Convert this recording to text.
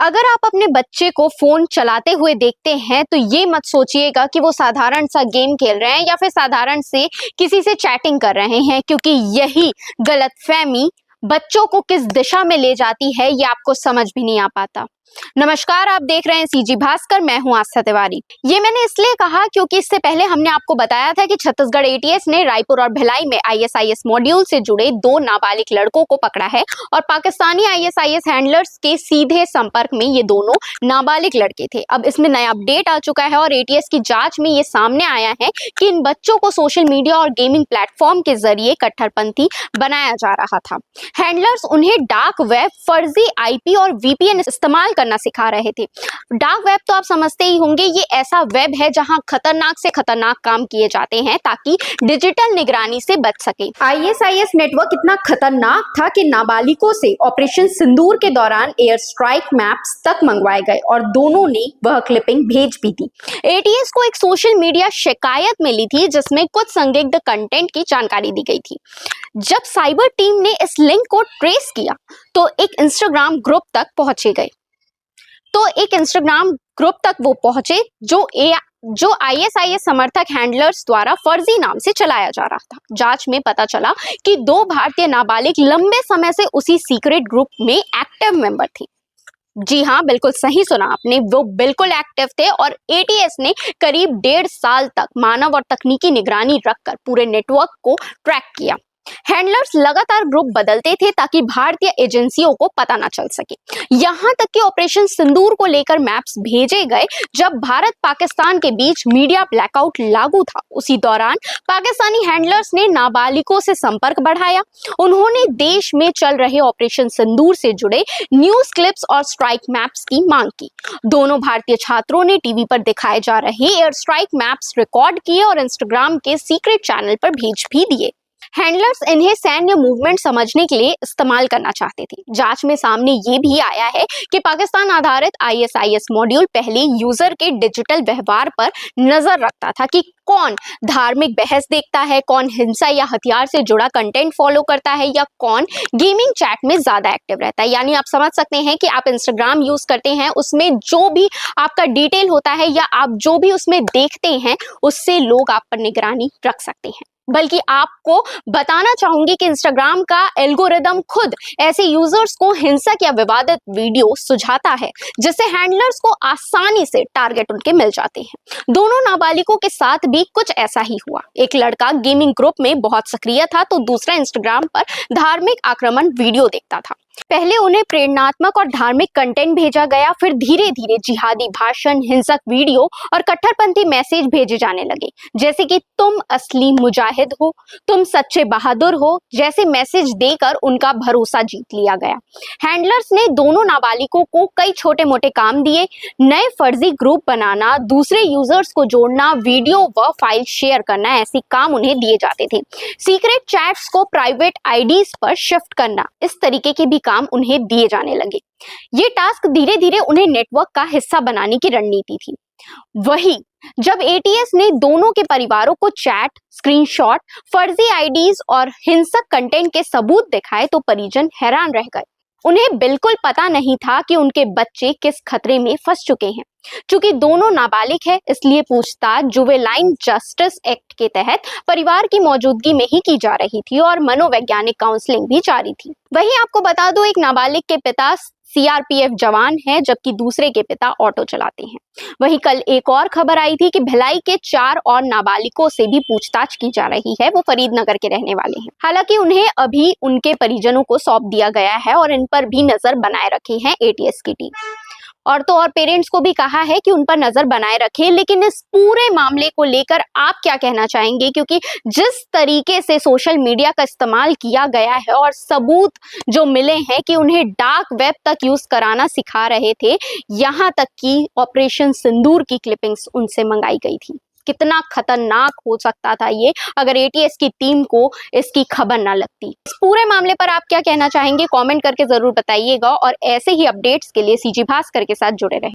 अगर आप अपने बच्चे को फोन चलाते हुए देखते हैं तो ये मत सोचिएगा कि वो साधारण सा गेम खेल रहे हैं या फिर साधारण से किसी से चैटिंग कर रहे हैं, क्योंकि यही गलतफहमी बच्चों को किस दिशा में ले जाती है ये आपको समझ भी नहीं आ पाता। नमस्कार, आप देख रहे हैं सीजी भास्कर, मैं हूं आस्था तिवारी। ये मैंने इसलिए कहा क्योंकि इससे पहले हमने आपको बताया था कि छत्तीसगढ़ एटीएस ने रायपुर और भिलाई में आईएसआईएस मॉड्यूल से जुड़े 2 नाबालिग लड़कों को पकड़ा है और पाकिस्तानी आईएसआईएस हैंडलर्स के सीधे संपर्क में ये दोनों नाबालिग लड़के थे। अब इसमें नया अपडेट आ चुका है और एटीएस की जांच में ये सामने आया है कि इन बच्चों को सोशल मीडिया और गेमिंग प्लेटफॉर्म के जरिए कट्टरपंथी बनाया जा रहा था। हैंडलर्स उन्हें डार्क वेब, फर्जी आईपी और वीपीएन इस्तेमाल करना सिखा रहे थे। डार्क वेब तो आप समझते ही होंगे, ये ऐसा वेब है जहां खतरनाक से खतरनाक काम किए जाते हैं ताकि डिजिटल निगरानी से बच सके। आईएसआईएस नेटवर्क इतना खतरनाक था कि नाबालिगों से ऑपरेशन सिंदूर के दौरान एयर स्ट्राइक मैप्स तक मंगवाए गए और दोनों ने वह क्लिपिंग भेज भी दी। एटीएस को एक सोशल मीडिया शिकायत मिली थी जिसमें कुछ संदिग्ध कंटेंट की जानकारी दी गई थी। जब साइबर टीम ने इस लिंक को ट्रेस किया तो एक इंस्टाग्राम ग्रुप तक वो पहुंचे जो आईएसआईएस समर्थक हैंडलर्स द्वारा फर्जी नाम से चलाया जा रहा था। जांच में पता चला कि 2 भारतीय नाबालिग लंबे समय से उसी सीक्रेट ग्रुप में एक्टिव मेंबर थे। जी हाँ, बिल्कुल सही सुना आपने, वो बिल्कुल एक्टिव थे और एटीएस ने करीब 1.5 साल तक मानव और तकनीकी निगरानी रखकर पूरे नेटवर्क को ट्रैक किया। हैंडलर्स लगातार ग्रुप बदलते थे ताकि भारतीय एजेंसियों को पता ना चल सके। यहां तक कि ऑपरेशन सिंदूर को लेकर मैप्स भेजे गए जब भारत पाकिस्तान के बीच मीडिया ब्लैकआउट लागू था। उसी दौरान पाकिस्तानी हैंडलर्स ने नाबालिगों से संपर्क बढ़ाया। उन्होंने देश में चल रहे ऑपरेशन सिंदूर से जुड़े न्यूज क्लिप्स और स्ट्राइक मैप्स की मांग की। दोनों भारतीय छात्रों ने टीवी पर दिखाए जा रहे एयर स्ट्राइक मैप्स रिकॉर्ड किए और इंस्टाग्राम के सीक्रेट चैनल पर भेज भी दिए। हैंडलर्स इन्हें सैन्य मूवमेंट समझने के लिए इस्तेमाल करना चाहते थे। जांच में सामने ये भी आया है कि पाकिस्तान आधारित आईएसआईएस मॉड्यूल पहले यूजर के डिजिटल व्यवहार पर नजर रखता था कि कौन धार्मिक बहस देखता है, कौन हिंसा या हथियार से जुड़ा कंटेंट फॉलो करता है या कौन गेमिंग चैट में ज्यादा एक्टिव रहता है। यानी आप समझ सकते हैं कि आप इंस्टाग्राम यूज करते हैं, उसमें जो भी आपका डिटेल होता है या आप जो भी उसमें देखते हैं उससे लोग आप पर निगरानी रख सकते हैं। बल्कि आपको बताना चाहूंगी कि इंस्टाग्राम का एल्गोरिदम खुद ऐसे यूजर्स को हिंसक या विवादित वीडियो सुझाता है जिससे हैंडलर्स को आसानी से टारगेट उनके मिल जाते हैं। दोनों नाबालिगों के साथ भी कुछ ऐसा ही हुआ। एक लड़का गेमिंग ग्रुप में बहुत सक्रिय था तो दूसरा इंस्टाग्राम पर धार्मिक आक्रमण वीडियो देखता था। पहले उन्हें प्रेरणात्मक और धार्मिक कंटेंट भेजा गया, फिर धीरे धीरे जिहादी भाषण, हिंसक वीडियो और कट्टरपंथी मैसेज भेजे जाने लगे, जैसे कि तुम असली मुजाहिद हो, तुम सच्चे बहादुर हो जैसे मैसेज देकर उनका भरोसा जीत लिया गया। हैंडलर्स ने दोनों नाबालिगों को कई छोटे मोटे काम दिए। नए फर्जी ग्रुप बनाना, दूसरे यूजर्स को जोड़ना, वीडियो व फाइल शेयर करना, ऐसे काम उन्हें दिए जाते थे। सीक्रेट चैट्स को प्राइवेट आईडीज पर शिफ्ट करना, इस तरीके के भी काम उन्हें दिए जाने लगे। ये टास्क धीरे धीरे उन्हें नेटवर्क का हिस्सा बनाने की रणनीति थी। वही जब एटीएस ने दोनों के परिवारों को चैट, स्क्रीनशॉट, फर्जी आईडीज और हिंसक कंटेंट के सबूत दिखाए तो परिजन हैरान रह गए। उन्हें बिल्कुल पता नहीं था कि उनके बच्चे किस खतरे में फंस चुके हैं। चूंकि दोनों नाबालिग है इसलिए पूछताछ जुवेनाइल जस्टिस एक्ट के तहत परिवार की मौजूदगी में ही की जा रही थी और मनोवैज्ञानिक काउंसलिंग भी जारी थी। वहीं आपको बता दो, एक नाबालिग के पिता सीआरपीएफ जवान है जबकि दूसरे के पिता ऑटो चलाते हैं। वहीं कल एक और खबर आई थी कि भिलाई के 4 और नाबालिगों से भी पूछताछ की जा रही है। वो फरीदनगर के रहने वाले हैं। हालांकि उन्हें अभी उनके परिजनों को सौंप दिया गया है और इन पर भी नजर बनाए रखी है एटीएस की टीम। और तो और पेरेंट्स को भी कहा है कि उन पर नजर बनाए रखें। लेकिन इस पूरे मामले को लेकर आप क्या कहना चाहेंगे, क्योंकि जिस तरीके से सोशल मीडिया का इस्तेमाल किया गया है और सबूत जो मिले हैं कि उन्हें डार्क वेब तक यूज कराना सिखा रहे थे, यहाँ तक कि ऑपरेशन सिंदूर की क्लिपिंग्स उनसे मंगाई गई थी। कितना खतरनाक हो सकता था ये अगर एटीएस की टीम को इसकी खबर ना लगती। इस पूरे मामले पर आप क्या कहना चाहेंगे, कमेंट करके जरूर बताइएगा और ऐसे ही अपडेट्स के लिए सीजी भास्कर के साथ जुड़े रहें।